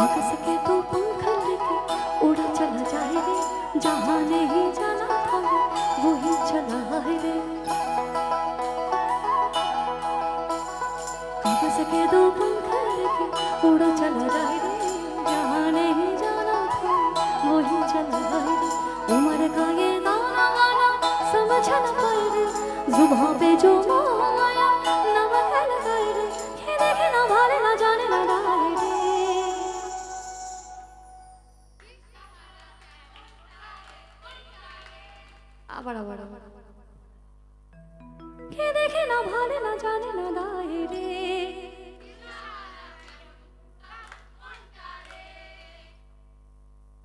आकाश के तो पंख लेके उड़ा चला जाए रे, जहाँ नहीं जाना था वही चला है रे। आकाश के दो पंख लेके उड़ा चला जाए रे, जहाँ नहीं जाना था वही चला है रे। उम्र का ये गाना गाना समझ न पाए रे, जुबां पे जो आया नमक लगाए रे, ये देखे ना भाले ना जाने ना डाले रे। आবার आবার आবার কে দেখে না ভালে না জানে না দায় রে।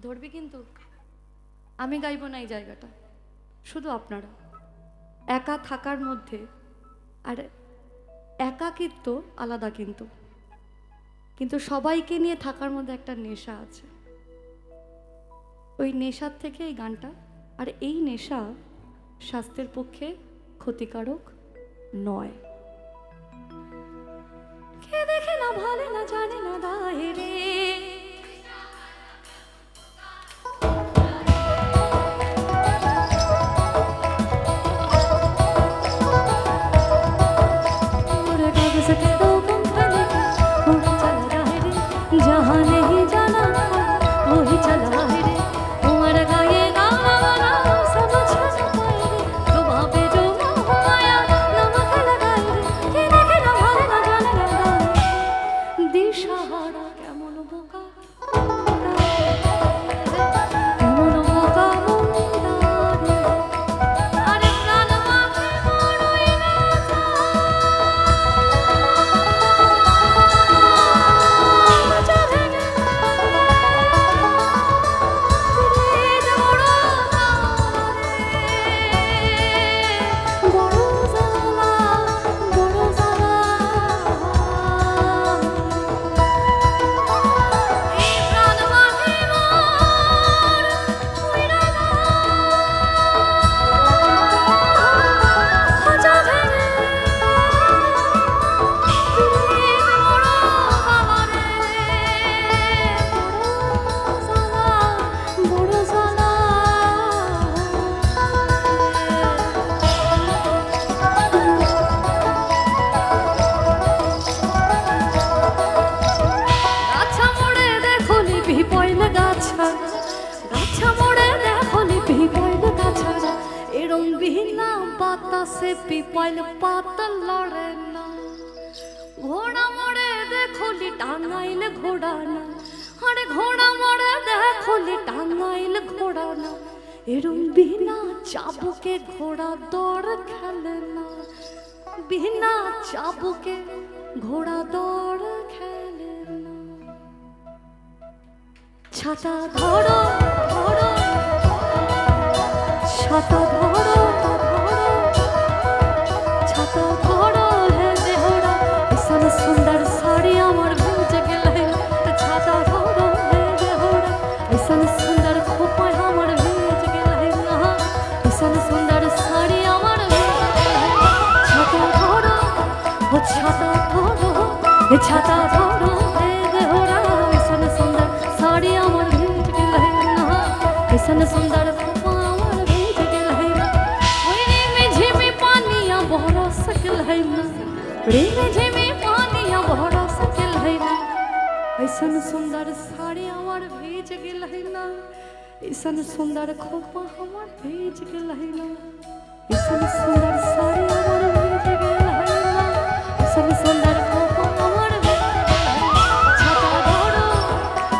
ধরবি কিন্তু আমি গাইব না এই জায়গাটা, শুধু আপনারা একা থাকার মধ্যে। আর একাকিত্ব আলাদা, কিন্তু কিন্তু সবাইকে নিয়ে থাকার মধ্যে একটা নেশা আছে, ওই নেশার থেকে এই গানটা। আর এই নেশা স্বাস্থ্যের পক্ষে ক্ষতিকারক নয়। কে দেখে না ভালে না জানে না দায় রে। जहाँ नहीं जाना वही चला है रे। उम्र का ये गाना गाना समझ न पाए रे, जुबां पे जो आया नमक लगाए रे, ये देखे ना भाले ना जाने ना दाए। दिशाहारा केमन बोका केमन बोका मुंडा रे, আরে প্রাণ মাঝে মরই না বাতাসে পিপাইল পাতা লড়ে না, ঘোড়া মোড়ে দেখলি টাঙ্গাইল ঘোড়া না, আরে ঘোড়া মোড়ে দেখলি টাঙ্গাইল ঘোড়া না, এরম বিনা চাবুকে ঘোড়া দৌড় খেলে না, বিনা চাবুকে ঘোড়া দৌড় খেলে না। ছাতা ধরো ধরো ছাতা ধরো सुंदर साड़ी আমার ভিজে গেলে, ছাতা ধরো হে দেহরা ऐसन सुंदर খোপায় আমার ভিজে গেলে না, ऐसन सुंदर साड़ी আমার ছাতা ধরো ও ছাতা ধরো এ ছাতা ধরো হে দেহরা ऐसन सुंदर साड़ी আমার ভিজে গেলে না, ऐसन सुंदर খোপা আমার ভিজে গেলে না। ওই রে ঝিমি পানিয়া বরস গেলে না, রে ঝিমি पानिया बहरा सकल है ना, ऐसन सुंदर साड़ी हमार भेज गेल है ना, ऐसन सुंदर खोपा हमार भेज गेल है ना, ऐसन सुंदर साड़ी हमार भेज गेल है ना, ऐसन सुंदर खोपा हमार भेज गेल है। छाता धरो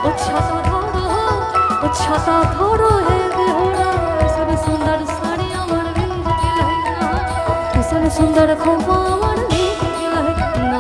ओ छाता धरो ओ छाता धरो हे देहरा, ऐसन सुंदर साड़ी हमार भेज गेल है ना, ऐसन सुंदर खोपा हमार भेज गेल है ना।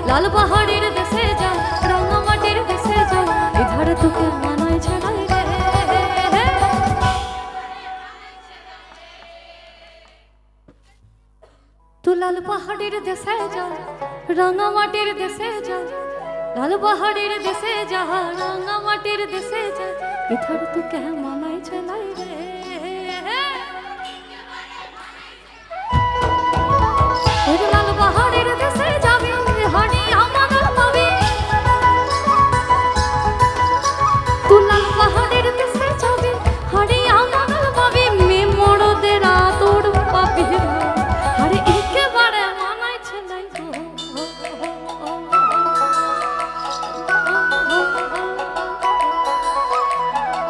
লাল পাহাড়ের দেশে যাও রাঙা মাটির দেশে যাও এধারে তোকে মানায় ছাড়াই রে তু লাল পাহাড়ের দেশে যাও রাঙা মাটির দেশে যাও লাল পাহাড়ের দেশে যা রাঙা মাটির দেশে যা এধারে তোকে মানায় ছাড়াই রে লাল পাহাড়ের দেশে যাবি হানি আমাদের পাবি তুই লাল পাহাড়ের দেশে যাবি হানি আমাদের পাবি মে মরদের আদর পাবি আরে একেবারে মানাইছে নাই গো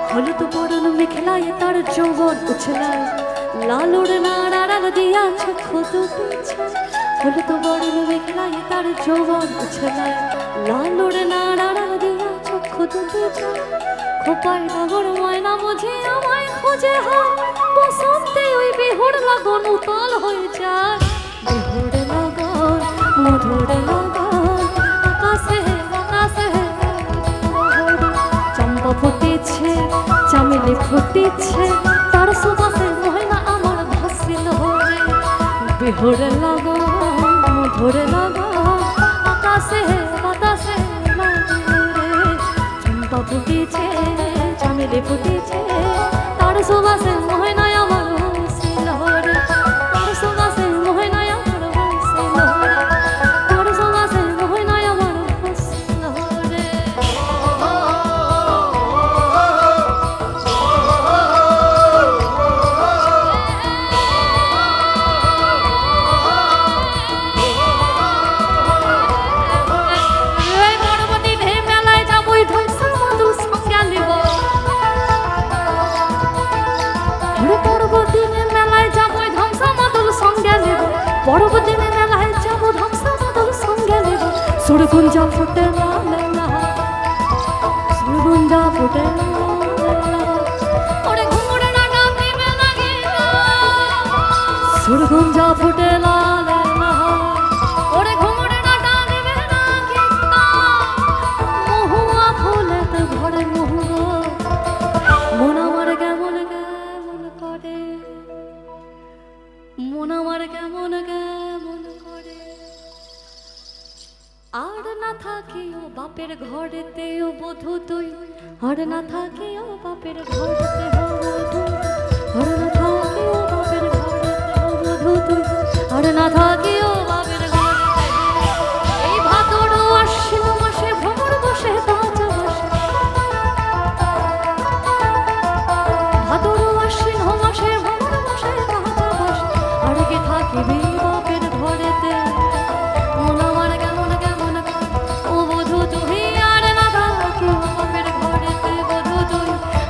হলুদ বরণ মেখলায় তার যৌবন উছলায় লালুর নাড়াল দিয়া চক্ষু দুটিছে হলুদ বরণ মেখলায় তার যৌবন উছলায় লালুর নাড়াল দিয়া চক্ষু দুটিছে খোপায় নগর ময়না বুঝে আমায় খোঁজে হয় বসন্তে ওই বেহুর লাগন উতল হয়ে যায় বেহুর লাগন মধুর লাগন আকাশে আকাশে চম্পা ফুটেছে চামেলি ফুটেছে তার সুবাসে ময়না আমার ভাসিল রে বেহুর লাগন মধুর লাগন আকাশে বাতাসে লাগে রে চম্পা ফুটেছে চামেলি ফুটেছে তার সুবাসে ময়না আমার ভাসিল রে তার সুবাসে ময়না আমার ভাসিল রে তার সুবাসে ময়না আমার ভাসিল রে পরবদিনে মেলায় যাবো ধ্বংসা মাদল সঙ্গে নেব সুরগুঞ্জা ফুটে সুরগুঞ্জা ফুটে ওরে ঘুমুরে না গাইবে না সুরগুঞ্জা ফুটে ওরে ঘুমুরে না গাইবে না মহুয়া ফুলেতে ভরে মহুয়া মন আমার কেমন কেমন করে মন আমার কেমন কেমন করে আর না থাকিও বাপের ঘরেতে ও বধূ তুই আর না থাকিও বাপের ঘরেতে ও বধূ আর না থাকিও বাপের ঘরেতে ও বধূ তুই আর না থাকিও বাপের ঘরেতে এই ভাদর আশ্বিন মাসে ভ্রমর বসে তাজা বসে ভাদর আশ্বিন মাসে ভ্রমর বসে তাজা বসে আর কে থাকিবি বাপের ঘরেতে মন আমার কেমন কেমন ও বধূ তুই আর না থাকিও বাপের ঘরেতে বধূ তুই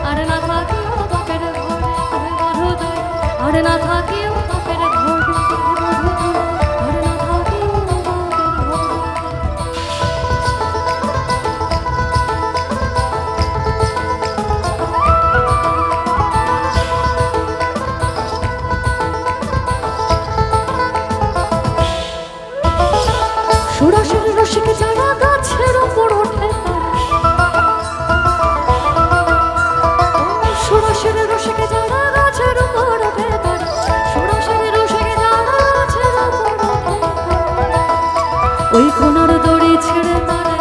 আর না থাকিও বাপের ঘরেতে বধূ তুই আর না থাকিও বাপের ঘরেতে বধূ তুই আর না থাকিও বাপের সুরসের রসিক যারা গাছের উপর ওঠে সুরসের রসিক যারা গাছের উপর ওঠে সুরসের রসিক যারা গাছের উপর ওঠে ওই কোনার দড়ি ছেড়ে তারে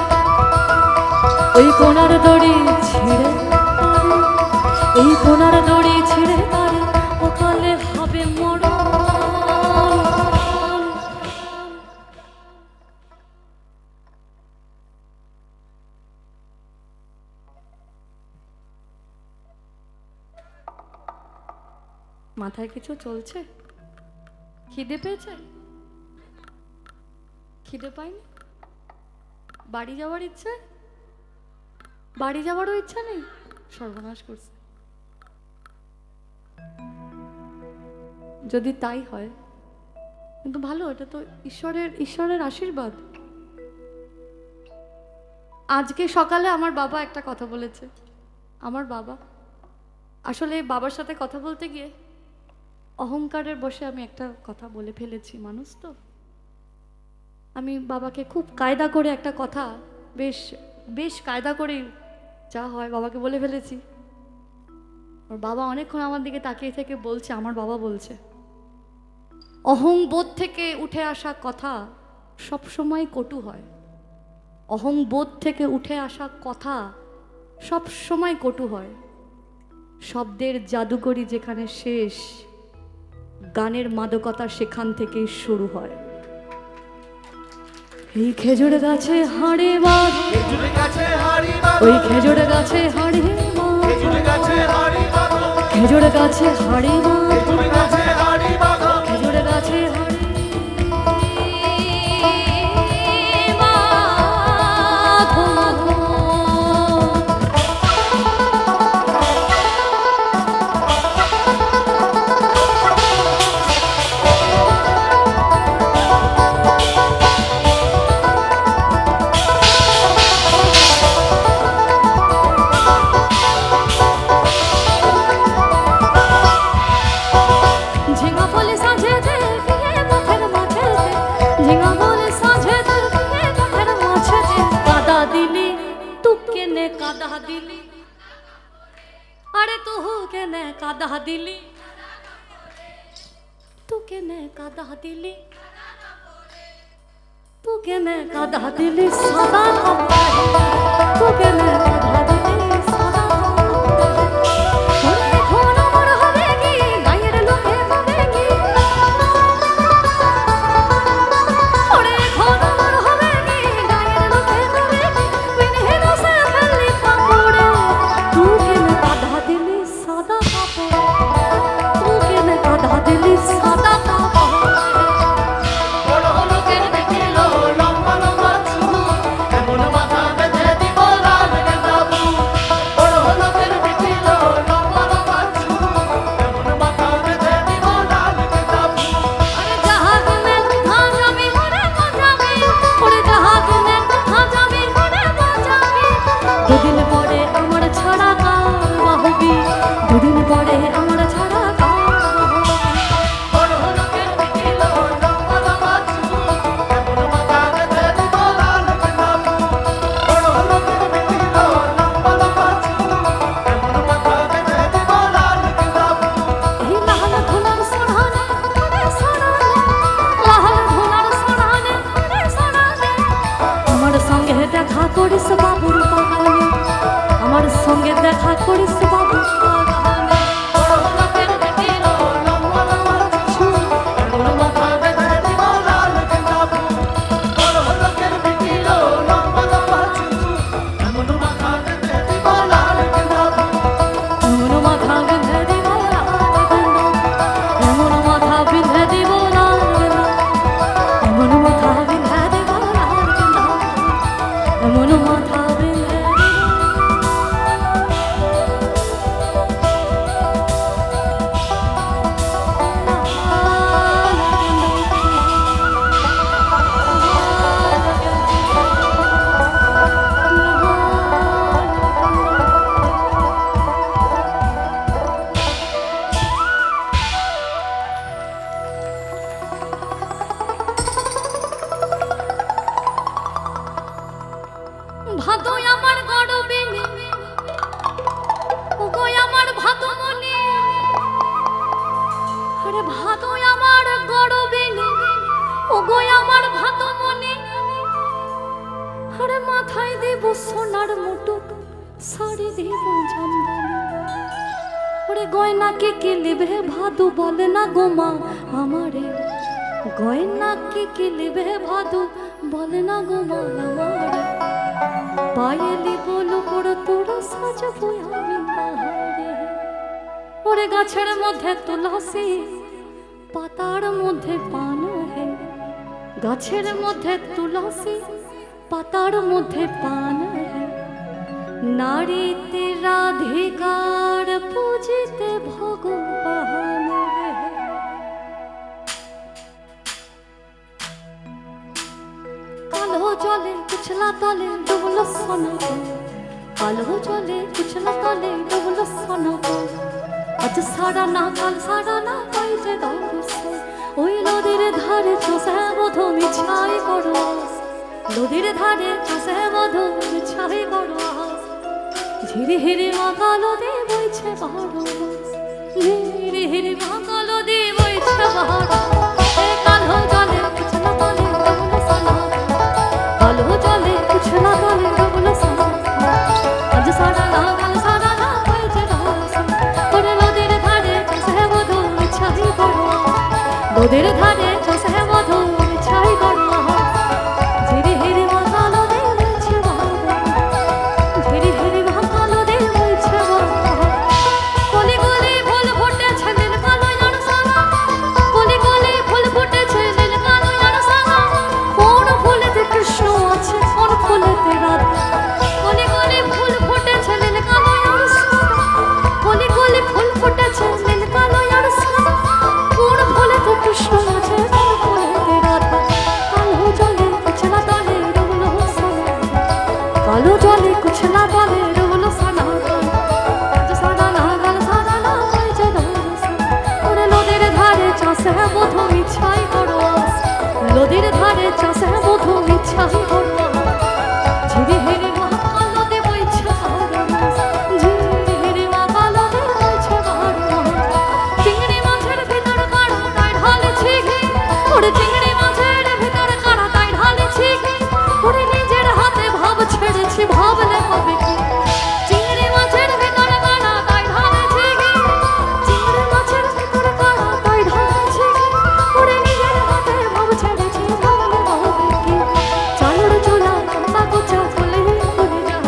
ওই কোনার দড়ি ছিঁড়ে এই কোনার দড়ি ছিঁড়ে তারে ওকালে হবে মরণ মাথায় কিছু চলছে খিদে পেয়েছে খিদে পাইনি বাড়ি যাওয়ার ইচ্ছে বাড়ি যাওয়ারও ইচ্ছা নেই সর্বনাশ করছে যদি তাই হয় কিন্তু ভালো এটা তো ঈশ্বরের আশীর্বাদ আজকে সকালে আমার বাবা একটা কথা বলেছে আমার বাবা আসলে বাবার সাথে কথা বলতে গিয়ে অহংকারের বসে আমি একটা কথা বলে ফেলেছি মানুষ তো আমি বাবাকে খুব কায়দা করে একটা কথা বেশ বেশ কায়দা করে যা হয় বাবাকে বলে ফেলেছি। ওর বাবা অনেকক্ষণ আমার দিকে তাকিয়ে থেকে বলছে, আমার বাবা বলছে, অহংবোধ থেকে উঠে আসা কথা সবসময় কটু হয়। অহংবোধ থেকে উঠে আসা কথা সব সময় কটু হয়। শব্দের জাদুকরি যেখানে শেষ, গানের মাদকতা সেখান থেকেই শুরু হয়। এই খেজুর গাছে হাড়ে বাঁধ, ওই খেজুর গাছে হাড়ে বাঁধ, খেজুর গাছে হাড়ে বাঁধ, খেজুর গাছে হাড়ে গাছের মধ্যে তুলসী পাতার মধ্যে পান হে, গাছের মধ্যে তুলসী পাতার মধ্যে পান হে, নারীতে রাধিকার পূজিতে ভগবান হে। কালো জলে কুচলা তলে ডুবলো সোনা, কালো জলে কুচলা তলে ডুবলো সোনা। আজ সারা না কাল সারা না পাই যে দরসে, ওই নদীর ধারে চষে মধু মিছাই করো, নদীর ধারে চষে মধু মিছাই করো, ঝিরি হিরি মাখা নদী বইছে বারো, ঝিরি হিরি মাখা নদী বইছে বারো, কালো জলে কুছলা তলে ডুবলো সোনা, কালো জলে কুছলা তলে ডুবলো সোনা, আজ সারা না কাল সারা না বইছে রসনা, ওরে নদীর ধারে চষে মধু মিছাই করো, নদীর ধারে চষে মধু মিছাই করো, ঝিরি হিরি মাখা নদী বইছে বারো, ঝিরি হিরি মাখা নদী বইছে বারো, কলি কলি ফুল ফুটেছে নীল কালো জান সারা, কলি কলি ফুল ফুটেছে নীল কালো জান সারা, কোন ফুলেতে কৃষ্ণ আছে কোন ফুলেতে রাধা, কলি কলি ফুল ফুটেছে নীল কালো জান সারা, কলি কলি ফুল ফুটেছে নীল কালো জান সারা, কোন ফুলেতে কৃষ্ণ আছে কোন ফুলেতে রাধা, কালো জলে কুছলা তলে ডুবলো সোনা, কালো জলে কুছলা তলে ডুবলো সোনা, আজ সারা না কাল সারা না বইছে রসনা, ওরে নদীর ধারে চষে মধু মিছাই করো, নদীর ধারে চষে মধু মিছাই করো, ঝিরি হিরি মাখা নদী বইছে বারো, ঝিরি হিরি মাখা নদী বইছে বারো, চিংড়ি মাছের ভিতর কাড়া তাই ঢালেছি ঘি, ওরে চিংড়ি মাছের ভিতর কাড়া তাই ঢালেছি ঘি, ওরে নিজের হাতে ভাব ছেড়েছি ভাবলে হবে কি, চিংড়ি মাছের ভিতর কাড়া তাই ঢালেছি ঘি, চিংড়ি মাছের ভিতর কাড়া তাই ঢালেছি ঘি, ওরে নিজের হাতে ভাব ছেড়েছি ভাবলে হবে কি, চালুর চোলা কাঁচা কোচা খুলে খুলে যা,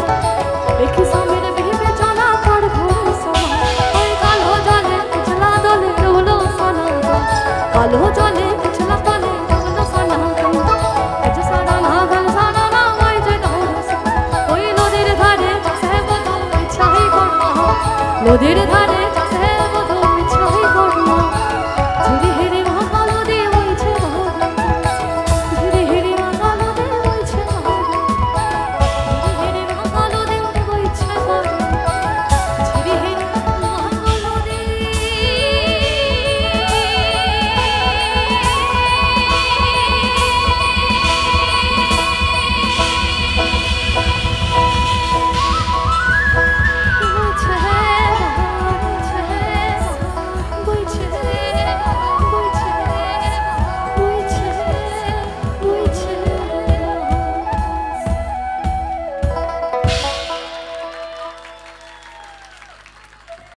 দেখি সামনে ভেবে চলা কার ঘরে সোনা, ওই কালো জলে কুছলা তলে ডুবলো সোনা, কালো জলে কুছলা তলে ডুবলো সোনা, আজ সারা না কাল সারা না বইছে রসনা, ওই নদীর ধারে চষে মধু মিছাই করো, নদীর ধারে